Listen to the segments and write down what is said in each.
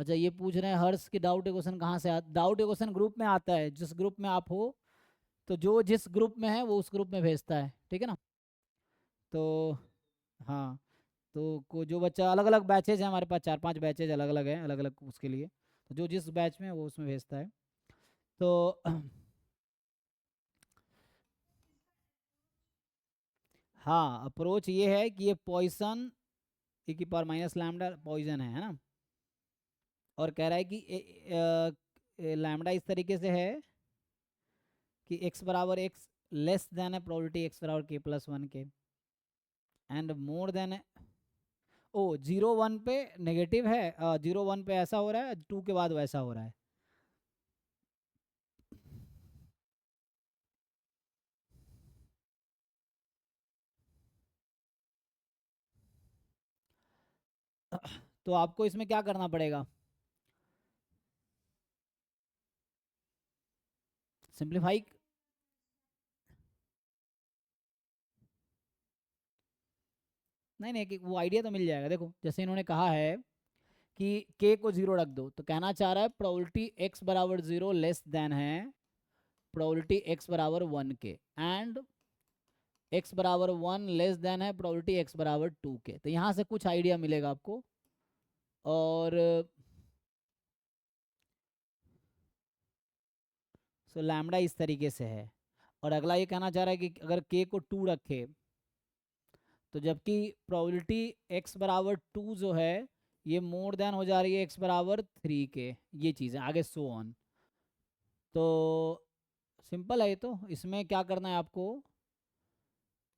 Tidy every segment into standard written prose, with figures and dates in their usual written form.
अच्छा ये पूछ रहे हैं हर्ष की डाउट इक्वेशन कहाँ से आता, डाउट इक्वेशन ग्रुप में आता है, जिस ग्रुप में आप हो तो जो जिस ग्रुप में है वो उस ग्रुप में भेजता है, ठीक है ना। तो हाँ, तो जो बच्चा, अलग अलग बैचेज हैं हमारे पास, 4-5 बैचेज अलग अलग हैं, अलग अलग उसके लिए, तो जो जिस बैच में है वो उसमें भेजता है। तो हाँ, अप्रोच ये है कि ये पॉइसन e की पावर माइनस लैम्डा पॉइजन है ना। और कह रहा है कि लैम्डा इस तरीके से है कि x बराबर x लेस देन है प्रोबेबिलिटी x बराबर k प्लस वन के, एंड मोर देन है, ओ 0-1 पे नेगेटिव है, 0-1 पे ऐसा हो रहा है, 2 के बाद वैसा हो रहा है। तो आपको इसमें क्या करना पड़ेगा, सिंप्लीफाई। नहीं नहीं, वो आइडिया तो मिल जाएगा। देखो जैसे इन्होंने कहा है कि k को 0 रख दो, तो कहना चाह रहा है प्रोबेबिलिटी x बराबर 0 लेस देन है प्रोबेबिलिटी x बराबर 1 के, एंड x बराबर 1 लेस देन है प्रोबेबिलिटी x बराबर 2 के। तो यहाँ से कुछ आइडिया मिलेगा आपको। और सो लैम्डा इस तरीके से है। और अगला ये कहना चाह रहा है कि अगर k को 2 रखे, तो जबकि प्रोबेबिलिटी x बराबर 2 जो है ये मोर देन हो जा रही है x बराबर 3 के, ये चीज़ें आगे सो ऑन। तो सिंपल है ये, तो इसमें क्या करना है आपको,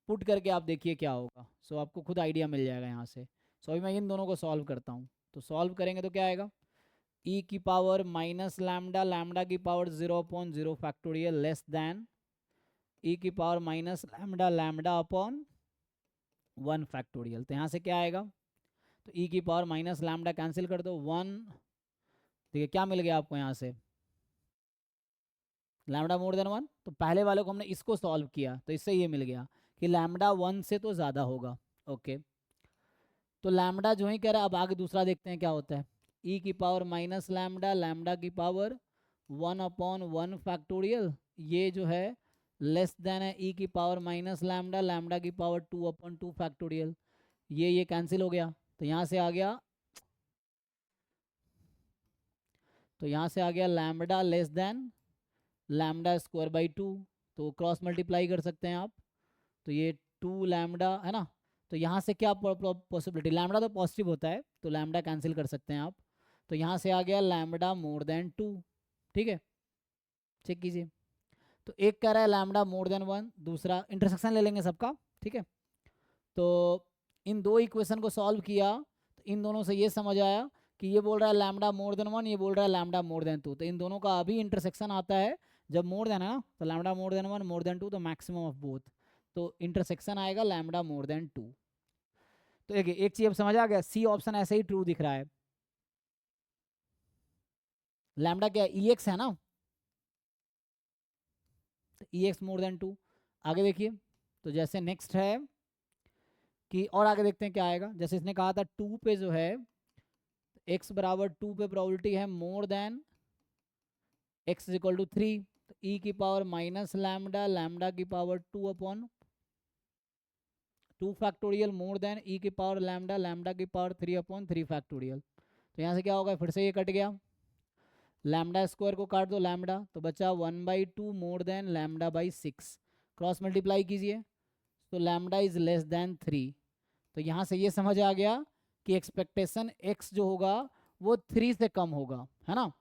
पुट करके आप देखिए क्या होगा। सो आपको खुद आइडिया मिल जाएगा यहाँ से। सो अभी मैं इन दोनों को सॉल्व करता हूँ। तो सॉल्व करेंगे तो क्या आएगा, e की पावर माइनस लैम्डा, लैम्डा की power 0/0 factorial less than e की power minus lambda, lambda upon 1 factorial. तो यहाँ से क्या आएगा, तो e की पावर माइनस लैम्डा कैंसिल कर दो, 1। देखिए क्या मिल गया आपको यहाँ से, लैम्डा मोर देन 1। तो पहले वाले को हमने इसको सॉल्व किया तो इससे ये मिल गया कि लैम्डा 1 से तो ज़्यादा होगा। ओके, तो लैम्डा जो ही कह रहा है, अब आगे दूसरा देखते हैं क्या होता है। e की पावर माइनस लैम्डा, लैम्डा की पावर 1/1 फैक्टोरियल, ये जो है लेस देन है e की पावर माइनस लैम्डा, लैम्डा की पावर 2/2 फैक्टोरियल। ये कैंसिल हो गया, तो यहाँ से आ गया, तो यहाँ से आ गया lambda less than lambda square by 2। तो क्रॉस मल्टीप्लाई कर सकते हैं आप, तो ये 2 लैम्डा है ना। तो यहाँ से क्या पॉसिबिलिटी, लैम्डा तो पॉजिटिव होता है तो लैम्डा कैंसिल कर सकते हैं आप। तो यहाँ से आ गया लैम्डा मोर देन 2। ठीक है, चेक कीजिए। तो एक कह रहा है लैम्डा मोर देन 1, दूसरा इंटरसेक्शन ले लेंगे सबका, ठीक है। तो इन दो इक्वेशन को सॉल्व किया तो इन दोनों से ये समझ आया कि ये बोल रहा है लैम्डा मोर देन 1, ये बोल रहा है लैम्डा मोर देन 2। तो इन दोनों का अभी इंटरसेक्शन आता है जब मोर देन है ना, तो lambda more than 1 more than 2, तो मैक्सिमम ऑफ बोथ। तो इंटरसेक्शन आएगा लैम्डा मोर देन 2। तो एक चीज अब समझ आ गया, सी ऑप्शन ऐसे ही ट्रू दिख रहा है। लैम्डा क्या ई एक्स है ना, तो ई एक्स मोर देन 2। आगे देखिए, तो जैसे नेक्स्ट है कि और आगे देखते हैं क्या आएगा। जैसे इसने कहा था 2 पे जो है x बराबर 2 पे प्रोबेबिलिटी है more than x is equal to 3, तो e की पावर माइनस लैम्डा, लैम्डा की power 2/2 factorial more than e की पावर लैम्डा, लैम्डा की पावर 3/3 फैक्टोरियल। तो यहाँ से क्या होगा, फिर से ये कट गया, लैम्डा स्क्वायर को काट दो लैम्डा, तो बचा 1/2 more than lambda by 6। Cross multiply कीजिए, तो लैम्डा इज लेस देन 3। तो यहाँ से ये समझ आ गया कि एक्सपेक्टेशन x जो होगा वो 3 से कम होगा, है ना।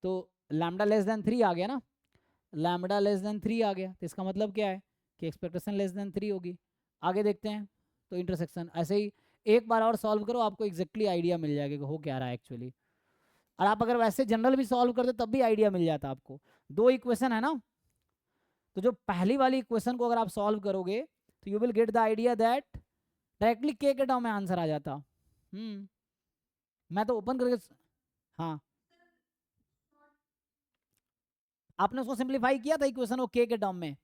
तो लैम्डा लेस देन 3 आ गया ना, लैम्डा लेस देन 3 आ गया, तो इसका मतलब क्या है कि एक्सपेक्टेशन लेस देन 3 होगी। आगे देखते हैं, तो इंटरसेक्शन ऐसे ही एक बार और सॉल्व करो, आपको एग्जैक्टली आइडिया मिल जाएगा कि हो क्या रहा है एक्चुअली। और आप अगर वैसे जनरल भी सॉल्व करते तब भी आइडिया मिल जाता आपको। दो इक्वेशन है ना, तो जो पहली वाली इक्वेशन को अगर आप सॉल्व करोगे तो you will get the idea that directly के टर्म में आंसर आ जाता। मैं तो ओपन करके, हाँ, आपने उसको सिंप्लीफाई किया था इक्वेशन को के टर्म में।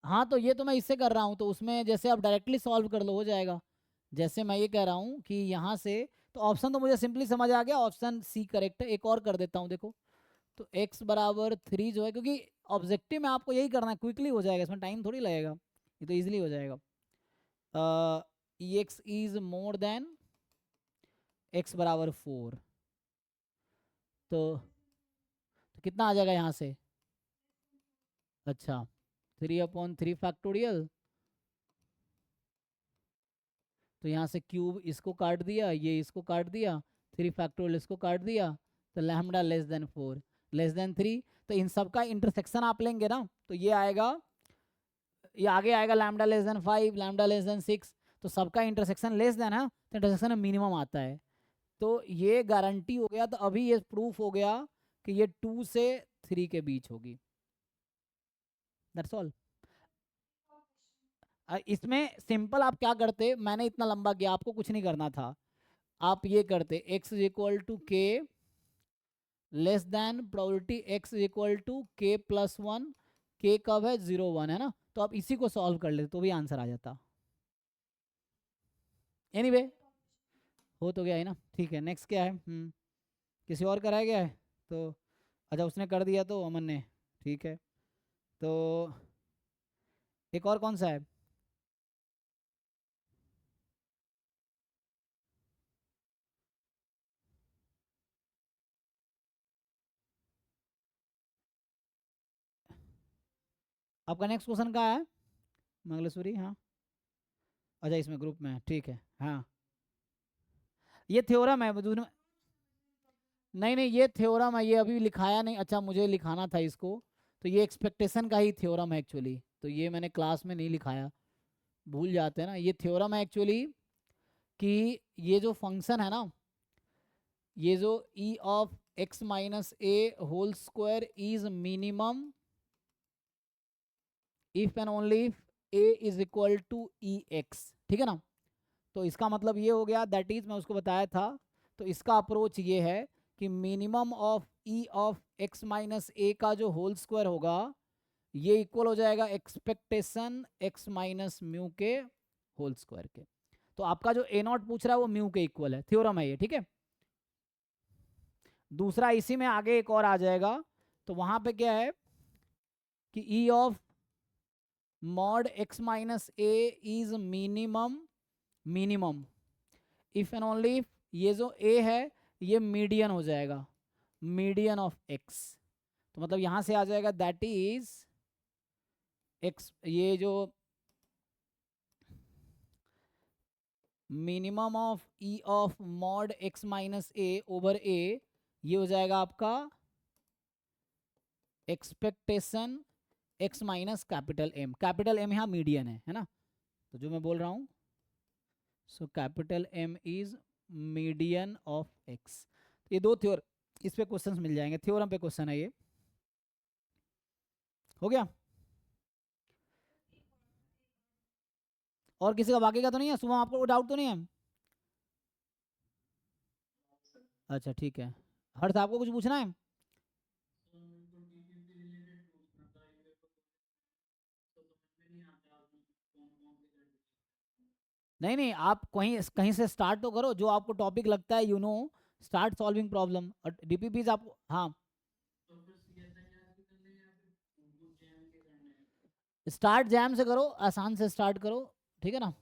हाँ तो ये तो मैं इससे कर रहा हूँ, तो उसमें जैसे आप डायरेक्टली सॉल्व कर लो हो जाएगा। जैसे मैं ये कह रहा हूँ कि यहाँ से तो ऑप्शन तो मुझे सिंपली समझ आ गया, ऑप्शन सी करेक्ट है। एक और कर देता हूँ देखो, तो x बराबर 3 जो है, क्योंकि ऑब्जेक्टिव में आपको यही करना है, क्विकली हो जाएगा, इसमें टाइम थोड़ी लगेगा, ये तो इजीली हो जाएगा। X is more than x बराबर 4, तो कितना आ जाएगा यहाँ से? अच्छा 3/3 फैक्टोरियल, तो यहाँ से क्यूब इसको काट दिया, ये इसको काट दिया, 3 फैक्टोरियल इसको काट दिया, तो lambda less than 4 less than 3, तो इन सब का इंटरसेक्शन आप लेंगे ना, तो ये आएगा, ये आगे आएगा lambda less than 5, lambda less than 6, तो सबका इंटरसेक्शन लेस देन है, तो इंटरसेक्शन मिनिमम आता है। तो ये गारंटी हो गया, तो अभी ये प्रूफ हो गया कि ये 2 से 3 के बीच होगी। That's all. इसमें सिंपल आप क्या करते, मैंने इतना लंबा किया, आपको कुछ नहीं करना था, आप ये करते x is equal to k less than probability x is equal to k plus 1, के कब है 0 1 है ना, तो आप इसी को सॉल्व कर लेते तो भी आंसर आ जाता। एनीवे हो तो गया है ना, ठीक है। नेक्स्ट क्या है? किसी और कराया गया है तो, अच्छा उसने कर दिया तो अमन ने, ठीक है। तो एक और कौन सा है? आपका नेक्स्ट क्वेश्चन कहाँ है मंगलेश्वरी? हाँ अच्छा इसमें ग्रुप में है, ठीक है। हाँ ये थ्योरम है दूसरे, नहीं नहीं ये थ्योरम है, ये अभी लिखाया नहीं, अच्छा मुझे लिखाना था इसको, तो ये एक्सपेक्टेशन का ही थ्योरम है एक्चुअली, तो ये मैंने क्लास में नहीं लिखाया, भूल जाते हैं ना। ये थ्योरम है एक्चुअली कि ये जो फंक्शन है ना, ये जो e of x minus a whole square is minimum if and only if a is equal to e x, ठीक है ना। तो इसका मतलब ये हो गया, दैट इज मैं उसको बताया था, तो इसका अप्रोच ये है कि minimum of E of X minus A का जो होल स्क्वायर होगा, ये इक्वल हो जाएगा एक्सपेक्टेशन एक्स माइनस म्यू के होल स्क्वायर के। तो आपका जो ए नॉट पूछ रहा है वो म्यू के इक्वल है, थ्योरम है ये, ठीक है। दूसरा इसी में आगे एक और आ जाएगा, तो वहां पे क्या है कि ई of mod X minus A is minimum, minimum if and only if ये जो ए है ये मीडियन हो जाएगा, मीडियन ऑफ एक्स, तो मतलब यहां से आ जाएगा दैट इज एक्स, ये जो minimum of E of mod X minus A over A, ये हो जाएगा आपका expectation X minus capital M यहाँ मीडियन है ना, तो जो मैं बोल रहा हूँ, so capital M is median of X. ये दो थ्योर, इस पे क्वेश्चंस मिल जाएंगे, थ्योरम पे क्वेश्चन है ये, हो गया। और किसी का बाकी का तो नहीं है? सुबह आपको डाउट तो नहीं है? अच्छा ठीक है, हर्ष आपको कुछ पूछना है? नहीं नहीं आप कहीं कहीं से स्टार्ट तो करो, जो आपको टॉपिक लगता है, स्टार्ट सॉल्विंग प्रॉब्लम, और डीपीपीज आप, हाँ स्टार्ट जैम से करो, आसान से स्टार्ट करो, ठीक है ना।